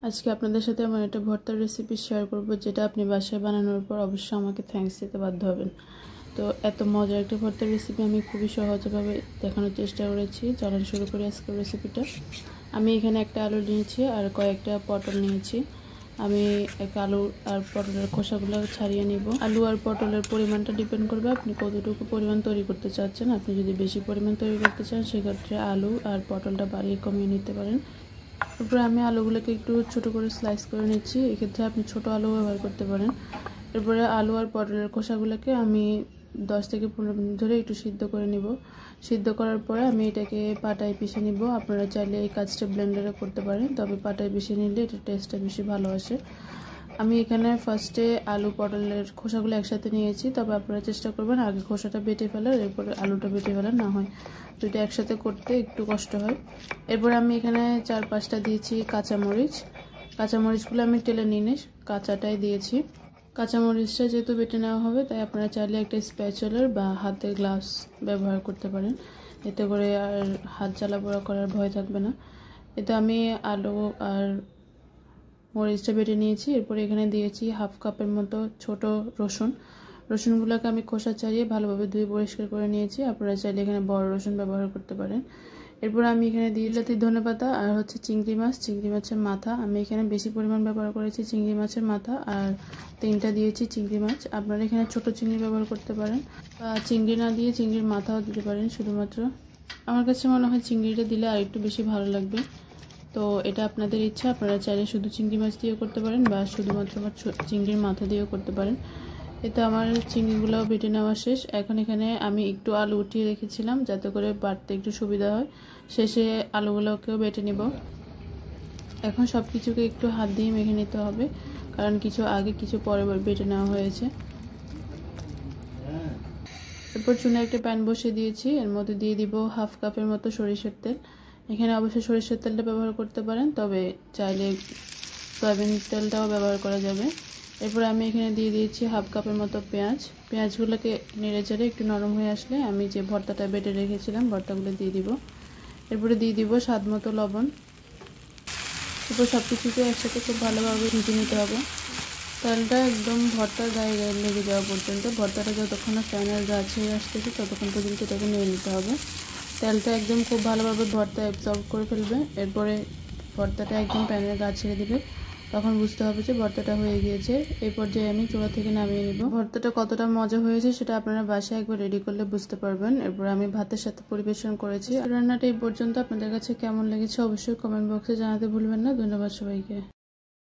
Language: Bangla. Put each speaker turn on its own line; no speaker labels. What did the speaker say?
আজকে আপনাদের সাথে এমন একটা ভর্তার রেসিপি শেয়ার করব যেটা আপনি বাসায় বানানোর পর অবশ্যই আমাকে থ্যাঙ্কস দিতে বাধ্য হবেন। তো এত মজার একটা ভর্তার রেসিপি আমি খুবই সহজভাবে দেখানোর চেষ্টা করেছি। চলেন শুরু করি আজকের রেসিপিটা। আমি এখানে একটা আলু নিয়েছি আর কয়েকটা পটল নিয়েছি। আমি এক আলু আর পটলের খোসাগুলো ছাড়িয়ে নিব। আলু আর পটলের পরিমাণটা ডিপেন্ড করবে আপনি কতটুকু পরিমাণ তৈরি করতে চাচ্ছেন। আপনি যদি বেশি পরিমাণ তৈরি করতে চান সেক্ষেত্রে আলু আর পটলটা বাড়িয়ে কমিয়ে নিতে পারেন। এরপরে আমি আলুগুলোকে একটু ছোট করে স্লাইস করে নিচ্ছি। এক্ষেত্রে আপনি ছোট আলু ব্যবহার করতে পারেন। এরপরে আলু আর পটলের খোসাগুলোকে আমি 10 থেকে 15 মিনিট ধরে একটু সিদ্ধ করে নিব। সিদ্ধ করার পরে আমি এটাকে পাটায় পিষে নিব। আপনারা চাইলে এই কাজটা ব্লেন্ডারে করতে পারেন, তবে পাটায় পিষে নিলে এটা টেস্টটা বেশি ভালো আসে। আমি এখানে ফার্স্টে আলু পটলের খোসাগুলো একসাথে নিয়েছি, তবে আপনারা চেষ্টা করবেন আগে খোসাটা বেটে ফেলার, এরপরে আলুটা বেটে ফেলার, না হয় দুইটা একসাথে করতে একটু কষ্ট হয়। এরপরে আমি এখানে 4-5টা দিয়েছি কাঁচামরিচ। কাঁচামরিচগুলো আমি টেলে নিয়ে কাঁচাটাই দিয়েছি। কাঁচামরিচটা যেহেতু বেটে নেওয়া হবে তাই আপনারা চাইলে একটা স্প্যাচুলার বা হাতের গ্লাভস ব্যবহার করতে পারেন, এতে করে আর হাত জ্বালা পোড়া করার ভয় থাকবে না। এতে আমি আলু আর মরিচটা বেটে নিয়েছি। এরপরে এখানে দিয়েছি 1/2 কাপের মতো ছোট রসুনগুলোকে আমি খোসা ছাড়িয়ে ভালোভাবে ধুয়ে পরিষ্কার করে নিয়েছি। আপনারা চাইলে এখানে বড় রসুন ব্যবহার করতে পারেন। এরপর আমি এখানে দিয়ে দিলাম ধনেপাতা আর চিংড়ি মাছের মাথা। আমি এখানে বেশি পরিমাণ ব্যবহার করেছি চিংড়ি মাছের মাথা, আর 3টা দিয়েছি চিংড়ি মাছ। আপনারা এখানে ছোট চিংড়ি ব্যবহার করতে পারেন, বা চিংড়ি না দিয়ে চিংড়ির মাথাও দিতে পারেন। শুধুমাত্র আমার কাছে মনে হয় চিংড়িটা দিলে আর একটু বেশি ভালো লাগবে। তো এটা আপনাদের ইচ্ছা, আপনারা চাইলে শুধু চিংড়ি মাছ দিয়েও করতে পারেন বা শুধুমাত্র চিংড়ির মাথা দিয়েও করতে পারেন। এতে আমার চিংড়িগুলোও বেটে নেওয়া শেষ। এখন এখানে আমি একটু আলু উঠিয়ে রেখেছিলাম যাতে করে বাটতে একটু সুবিধা হয়। শেষে আলুগুলোকেও বেটে নিব। এখন সব কিছুকে একটু হাত দিয়ে মেখে নিতে হবে, কারণ কিছু আগে কিছু পরে বেটে নেওয়া হয়েছে। এরপর চুনে একটা প্যান বসিয়ে দিয়েছি, এর মধ্যে দিয়ে দিব 1/2 কাপের মতো সরিষার তেল। এখানে অবশ্যই সরিষার তেলটা ব্যবহার করতে পারেন, তবে চাইলে সয়াবিন তেলটাও ব্যবহার করা যাবে। এরপর আমি এখানে দিয়ে দিয়েছি 1/2 কাপের মতো পেঁয়াজগুলোকে নেড়ে চেড়ে একটু নরম হয়ে আসলে আমি যে ভর্তাটা বেটে রেখেছিলাম ভর্তাগুলো দিয়ে দিব। এরপরে দিয়ে দিব স্বাদ মতো লবণ। এরপর সব কিছুকে একসাথে খুব ভালোভাবে ভেজে নিতে হবে। তেলটা একদম ভর্তার গায়ে গায়ে লেগে যাওয়া পর্যন্ত, ভর্তাটা যতক্ষণ না ফ্যানের গা ছেড়ে আসতেছে ততক্ষণ পর্যন্ত এটাকে নেড়ে নিতে হবে। তেলটা একদম খুব ভালোভাবে ভর্তা অ্যাবজর্ব করে ফেলবে। এরপরে ভর্তাটা একদম প্যানের গা ছেড়ে দিবে, তখন বুঝতে হবে যে ভর্তাটা হয়ে গিয়েছে। এই পর্যায়ে আমি চুলা থেকে নামিয়ে নিব। ভর্তাটা কতটা মজা হয়েছে সেটা আপনারা বাসায় একবার রেডি করলে বুঝতে পারবেন। এরপর আমি ভাতের সাথে পরিবেশন করেছি। রান্নাটা এই পর্যন্ত আপনাদের কাছে কেমন লেগেছে অবশ্যই কমেন্ট বক্সে জানাতে ভুলবেন না। ধন্যবাদ সবাইকে।